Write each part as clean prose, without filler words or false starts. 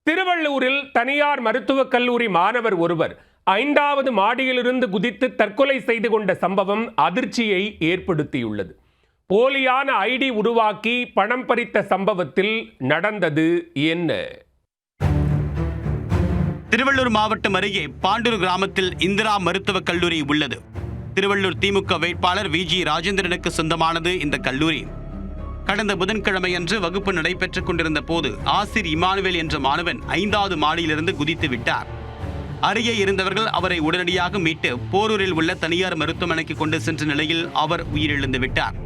திருவள்ளூரில் தனியார் மருத்துவக் கல்லூரி மாணவர் ஒருவர் 5வது மாடியிலிருந்து குதித்து தற்கொலை செய்து கொண்ட சம்பவம் அதிர்ச்சியை ஏற்படுத்தியுள்ளது. போலியான ஐடி உருவாக்கி பணம் பறித்த சம்பவத்தில் நடந்தது என்ன? திருவள்ளூர் மாவட்டம் அருகே பாண்டூர் கிராமத்தில் இந்திரா மருத்துவக் கல்லூரி உள்ளது. திருவள்ளூர் திமுக வேட்பாளர் VG ராஜேந்திரனுக்கு சொந்தமானது இந்த கல்லூரி. கடந்த புதன்கிழமையன்று வகுப்பு நடைபெற்றுக் கொண்டிருந்த போது ஆசிர் இமானுவேல் என்ற மாணவன் 5வது மாடியிலிருந்து குதித்து விட்டார். அருகே இருந்தவர்கள் அவரை உடனடியாக மீட்டு போரூரில் உள்ள தனியார் மருத்துவமனைக்கு கொண்டு சென்ற நிலையில் அவர் உயிரிழந்து விட்டார்.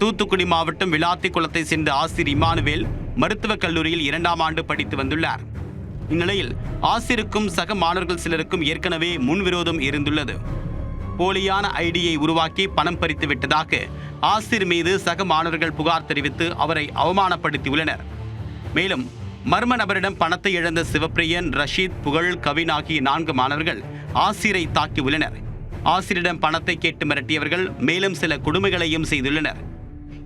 தூத்துக்குடி மாவட்டம் விளாத்திக்குளத்தை சேர்ந்த ஆசிர் இமானுவேல் மருத்துவக் கல்லூரியில் 2ஆம் ஆண்டு படித்து வந்துள்ளார். இந்நிலையில் ஆசிருக்கும் சக மாணவர்கள் சிலருக்கும் ஏற்கனவே முன்விரோதம் இருந்துள்ளது. போலியான ஐடியை உருவாக்கி பணம் பறித்து விட்டதாக ஆசிர் மீது சக மாணவர்கள் புகார் தெரிவித்து அவரை அவமானப்படுத்தியுள்ளனர். மேலும் மர்ம நபரிடம் பணத்தை இழந்த சிவப்பிரியன், ரஷீத், புகழ், கவின் ஆகிய 4 மாணவர்கள் ஆசிரை தாக்கியுள்ளனர். ஆசிரிடம் பணத்தை கேட்டு மிரட்டியவர்கள் மேலும் சில கொடுமைகளையும் செய்துள்ளனர்.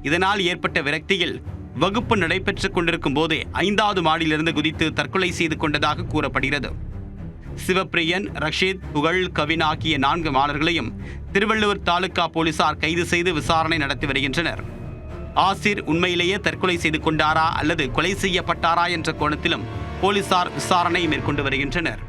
இதனால் ஏற்பட்ட விரக்தியில் வகுப்பு நடைபெற்றுக் கொண்டிருக்கும் போதே 5வது மாடியிலிருந்து குதித்து தற்கொலை செய்து கொண்டதாக கூறப்படுகிறது. சிவப்பிரியன், ரஷீத், புகழ், கவின் ஆகிய 4 மாணவர்களையும் திருவள்ளூர் தாலுகா போலீசார் கைது செய்து விசாரணை நடத்தி வருகின்றனர். ஆசிர் உண்மையிலேயே தற்கொலை செய்து கொண்டாரா அல்லது கொலை செய்யப்பட்டாரா என்ற கோணத்திலும் போலீசார் விசாரணை மேற்கொண்டு வருகின்றனர்.